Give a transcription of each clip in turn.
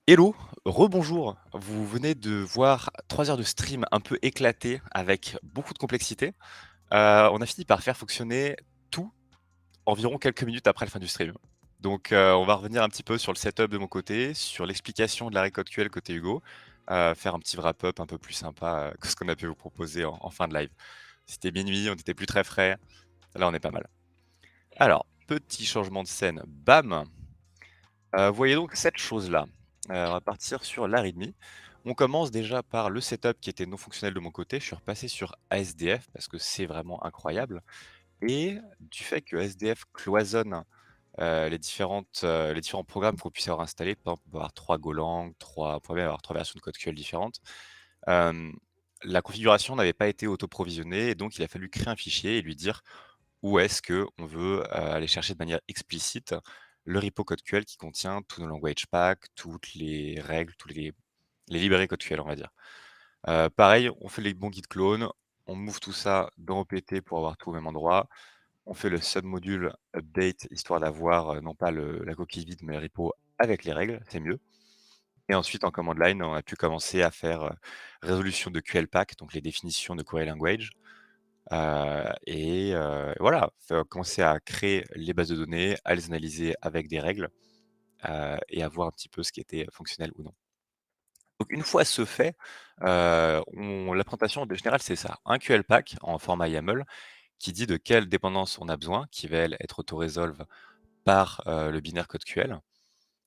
Hello, rebonjour. Vous venez de voir 3 heures de stream un peu éclaté avec beaucoup de complexité. On a fini par faire fonctionner tout environ quelques minutes après la fin du stream. Donc, on va revenir un petit peu sur le setup de mon côté, sur l'explication de la CodeQL côté Hugo, faire un petit wrap-up un peu plus sympa, que ce qu'on a pu vous proposer en fin de live. C'était minuit, on n'était plus très frais. Là, on est pas mal. Alors, petit changement de scène, bam! Vous voyez donc cette chose-là. On va partir sur l'AREADME. On commence déjà par le setup qui était non fonctionnel de mon côté. Je suis repassé sur ASDF parce que c'est vraiment incroyable et du fait que ASDF cloisonne, les différents programmes qu'on puisse avoir installés, par exemple, on peut avoir 3 Golang, 3 on pourrait même avoir 3 versions de CodeQL différentes. Hem, la configuration n'avait pas été auto-provisionnée et donc il a fallu créer un fichier et lui dire où est-ce qu'on veut, aller chercher de manière explicite le repo CodeQL qui contient tous nos language packs, toutes les règles, tous les librairies CodeQL, on va dire. Pareil, on fait les bons git clones, on move tout ça dans OPT pour avoir tout au même endroit. On fait le submodule update histoire d'avoir, non pas la coquille vide, mais le repo avec les règles, c'est mieux. Et ensuite en command line, on a pu commencer à faire, résolution de QL-pack, donc les définitions de query language. Voilà, commencer à créer les bases de données, à les analyser avec des règles, et à voir un petit peu ce qui était fonctionnel ou non. Donc une fois ce fait, on la présentation de générale, c'est ça, un QL-pack en format YAML qui dit de quelle dépendance on a besoin, qui va elle être auto-resolve par, le binaire CodeQL.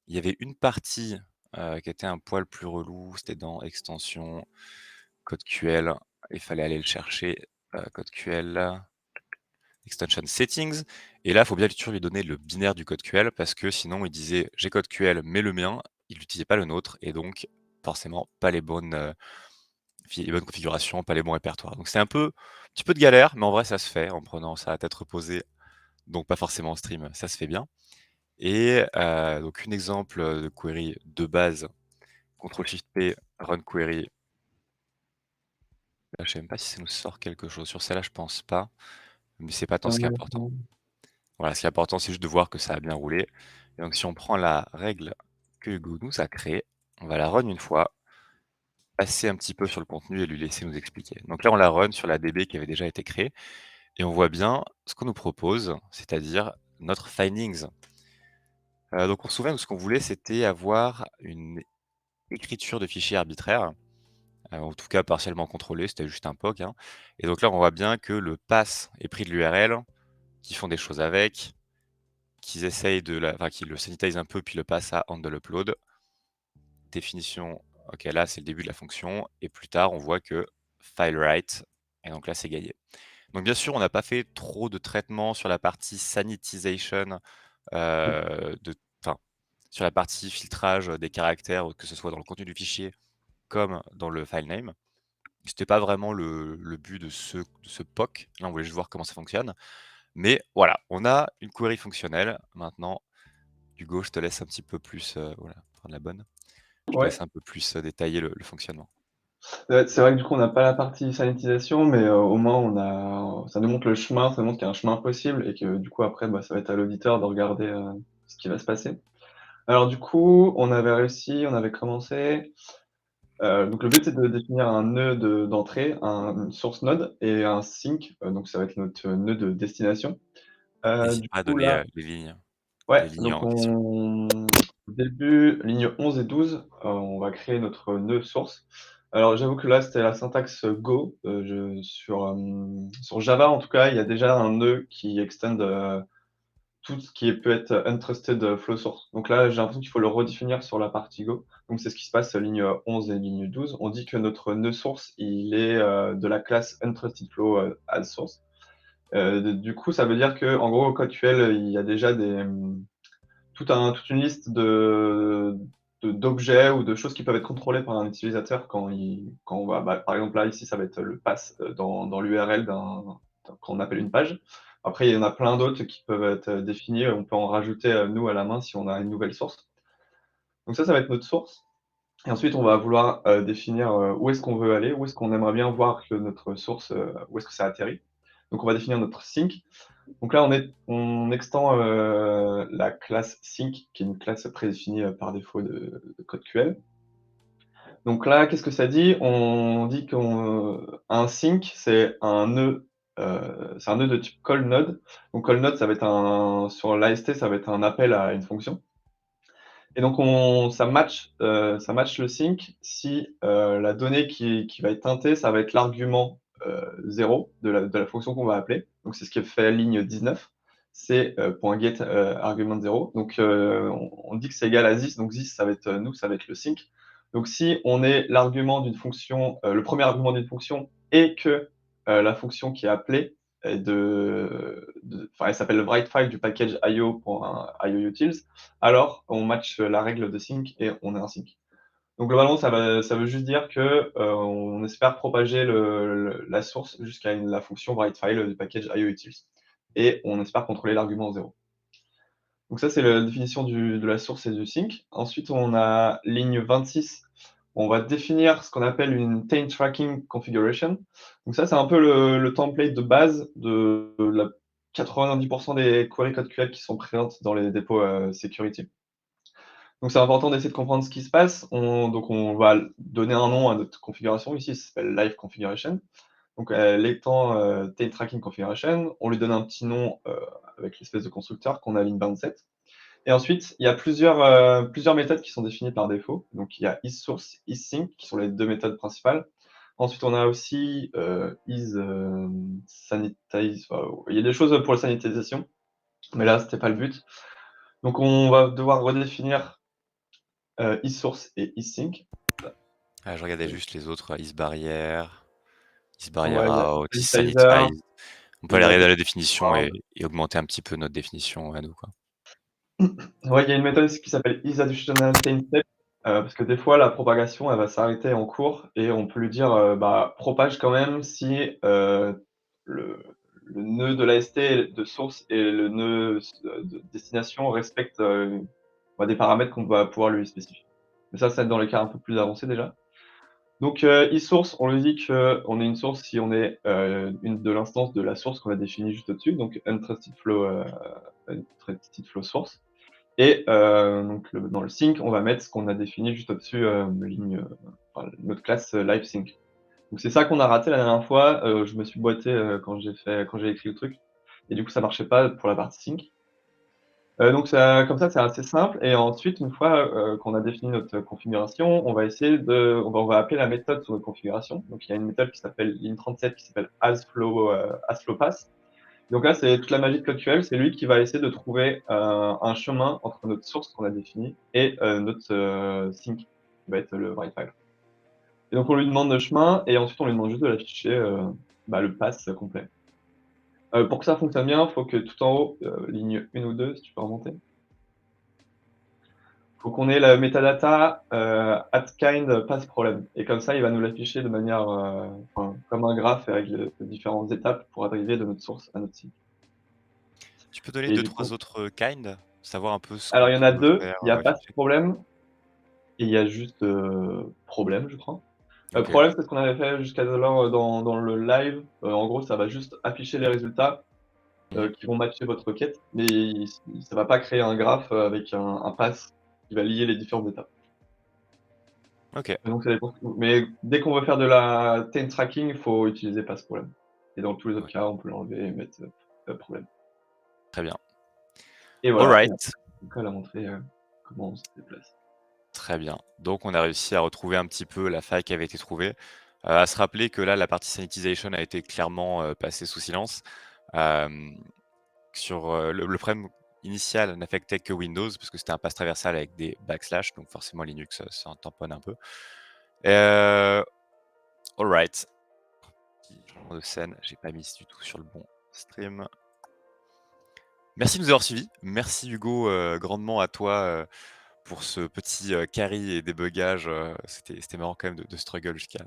Il y avait une partie, qui était un poil plus relou, c'était dans extension CodeQL, il fallait aller le chercher, CodeQL extension settings. Et là, il faut bien sûr lui donner le binaire du code QL parce que sinon, il disait j'ai code QL, mais le mien, il n'utilisait pas le nôtre et donc forcément pas les bonnes configurations, pas les bons répertoires. Donc c'est un petit peu de galère, mais en vrai, ça se fait en prenant ça à tête reposée, donc pas forcément en stream, ça se fait bien. Et donc un exemple de query de base, CTRL-SHIFT-P, run query. Là, je sais même pas si ça nous sort quelque chose. Sur celle-là, je pense pas, mais c'est pas tant ce qui est important. Mmh. Voilà, ce qui est important, c'est juste de voir que ça a bien roulé. Et donc si on prend la règle que Hugo nous a créée, on va la run une fois, passer un petit peu sur le contenu et lui laisser nous expliquer. Donc là, on la run sur la DB qui avait déjà été créée et on voit bien ce qu'on nous propose, c'est-à-dire notre findings. Donc on se souvient de ce qu'on voulait, c'était avoir une écriture de fichier arbitraire, en tout cas partiellement contrôlée, c'était juste un POC, hein. Et donc là, on voit bien que le pass est pris de l'URL, qu'ils font des choses avec, qu'ils essayent qu'ils le sanitisent un peu, puis le passent à handle upload. Définition, ok, là c'est le début de la fonction, et plus tard on voit que file write, et donc là c'est gagné. Donc bien sûr, on n'a pas fait trop de traitement sur la partie sanitization, de, enfin, sur la partie filtrage des caractères, que ce soit dans le contenu du fichier comme dans le file name. C'était pas vraiment le but de ce POC. Là, on voulait juste voir comment ça fonctionne. Mais voilà, on a une query fonctionnelle. Maintenant, Hugo, je te laisse un petit peu plus, voilà, prendre la bonne. Je te laisse Ouais, un peu plus, détailler le fonctionnement. c'est vrai que du coup, on n'a pas la partie sanitisation, mais au moins ça nous montre le chemin, ça nous montre qu'il y a un chemin possible et que du coup après, bah, ça va être à l'auditeur de regarder, ce qui va se passer. Alors du coup, on avait commencé, donc le but c'est de définir un nœud d'entrée, une source node et un sink, donc ça va être notre nœud de destination. N'hésite Du pas à coup donner, là les ouais, lignes donc en question. au début, ligne 11 et 12, on va créer notre nœud source. Alors j'avoue que là, c'était la syntaxe Go, je sur Java en tout cas, il y a déjà un nœud qui extend, tout ce qui peut être untrusted, flow source. Donc là, j'ai l'impression qu'il faut le redéfinir sur la partie Go. Donc c'est ce qui se passe, ligne 11 et ligne 12. On dit que notre nœud source, il est, de la classe untrusted flow, as source. Du coup, ça veut dire que en gros, au code QL, il y a déjà toute une liste d'objets ou de choses qui peuvent être contrôlées par un utilisateur quand on va, bah, par exemple, là, ici, ça va être le pass dans l'URL qu'on appelle une page. Après, il y en a plein d'autres qui peuvent être définis. On peut en rajouter, nous, à la main, si on a une nouvelle source. Donc ça va être notre source. Et ensuite, on va vouloir définir où est-ce qu'on veut aller, où est-ce qu'on aimerait bien voir que notre source, où est-ce que ça atterrit. Donc on va définir notre sink. Donc là, on extend la classe sync, qui est une classe prédéfinie par défaut de code QL. Donc là, qu'est-ce que ça dit? On dit qu'un sync, c'est un nœud de type call node. Donc call node, ça va être sur l'AST, ça va être un appel à une fonction. Et donc ça match le sync si la donnée qui va être teintée, ça va être l'argument 0 de la fonction qu'on va appeler. Donc c'est ce qui fait ligne 19. C'est .get argument 0. Donc on dit que c'est égal à this. Donc this, ça va être nous, ça va être le sync. Donc si on est l'argument d'une fonction, le premier argument d'une fonction et que la fonction qui est appelée elle s'appelle writefile du package io.ioutils, alors on match la règle de sync et on est un sync. Donc globalement, ça veut juste dire que on espère propager la source jusqu'à la fonction writefile du package ioutils et on espère contrôler l'argument 0. Donc ça, c'est la définition de la source et du sync. Ensuite, on a ligne 26. On va définir ce qu'on appelle une taint tracking configuration. Donc ça, c'est un peu le template de base de la 90% des queries code QL qui sont présentes dans les dépôts security. Donc c'est important d'essayer de comprendre ce qui se passe. Donc on va donner un nom à notre configuration ici, ça s'appelle live configuration. Donc l'étant taint tracking configuration, on lui donne un petit nom avec l'espèce de constructeur qu'on a ligne 27. Et ensuite, il y a plusieurs méthodes qui sont définies par défaut. Donc, il y a isSource, isSync, qui sont les deux méthodes principales. Ensuite, on a aussi isSanitize. Il y a des choses pour la sanitisation, mais là, ce n'était pas le but. Donc, on va devoir redéfinir isSource et isSync. Ah, je regardais juste les autres, isBarrier Ouais, il y a out, isSanitizer, isSanitize. On peut aller regarder la définition isAdduction. et augmenter un petit peu notre définition à nous, quoi. Ouais, il y a une méthode aussi qui s'appelle isAdditional taintStep, parce que des fois, la propagation, elle va s'arrêter en cours et on peut lui dire, bah, propage quand même si le, le nœud de l'AST de source et le nœud de destination respectent bah, des paramètres qu'on va pouvoir lui spécifier. Mais ça, c'est dans les cas un peu plus avancés déjà. Donc, eSource, on lui dit qu'on est une source si on est une de l'instance de la source qu'on a définie juste au-dessus, donc untrusted flow source. Et donc dans le sync, on va mettre ce qu'on a défini juste au-dessus, notre classe live sync. Donc c'est ça qu'on a raté la dernière fois. Je me suis boité quand j'ai écrit le truc, et du coup ça marchait pas pour la partie sync. Donc comme ça, c'est assez simple. Et ensuite, une fois qu'on a défini notre configuration, on va appeler la méthode sur notre configuration. Donc il y a une méthode qui s'appelle int37 qui s'appelle asFlowPass. Donc là, c'est toute la magie de CodeQL, c'est lui qui va essayer de trouver un chemin entre notre source qu'on a définie et notre sync, qui va être le writefile. Et donc on lui demande le chemin, et ensuite on lui demande juste de l'afficher le pass complet. Pour que ça fonctionne bien, il faut que tout en haut, ligne 1 ou 2, si tu peux remonter, il faut qu'on ait la metadata @kind pass problem. Et comme ça, il va nous l'afficher de manière comme un graphe avec les différentes étapes pour arriver de notre source à notre sync. Tu peux donner Et deux, du trois coup, autres kind? Savoir un peu ce qu'on alors il y en a peut deux, faire, il y a pas de afficher? problème et il y a juste problème, je crois. OK. Problème, c'est ce qu'on avait fait jusqu'à l'heure dans le live. En gros, ça va juste afficher les résultats Mmh. qui vont matcher votre requête, mais ça va pas créer un graphe avec un pass qui va lier les différentes étapes. OK. Donc ça dépend. Mais dès qu'on veut faire de la taint tracking, il faut utiliser pass problème. Et dans tous les autres Ouais, cas, on peut l'enlever et mettre problème. très bien. Et voilà. Et Alright, après, Nicole a montré comment on se déplace. très bien. Donc on a réussi à retrouver un petit peu la faille qui avait été trouvée. À se rappeler que là, la partie sanitization a été clairement, passée sous silence. Hem, le problème initial n'affectait que Windows parce que c'était un pass traversal avec des backslash, donc forcément Linux, ça en tamponne un peu. Heu, alright. Petit changement de scène, j'ai pas mis du tout sur le bon stream. Merci de nous avoir suivis. Merci Hugo, grandement à toi, pour ce petit, carry et débugage, c'était marrant quand même de struggle jusqu'à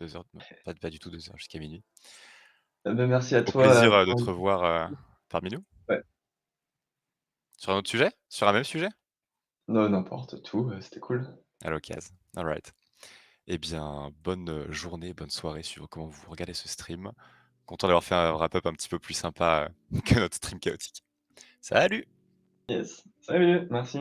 2 heures, non, pas du tout 2 heures, jusqu'à minuit. Merci à Au toi plaisir, de pour te revoir, parmi nous. ouais. Sur un autre sujet? Sur un même sujet? Non, n'importe, tout, c'était cool. À l'occasion. Alright. Eh bien, bonne, journée, bonne soirée suivant comment vous regardez ce stream. Content d'avoir fait un wrap-up un petit peu plus sympa, que notre stream chaotique. Salut! Yes. Salut, merci.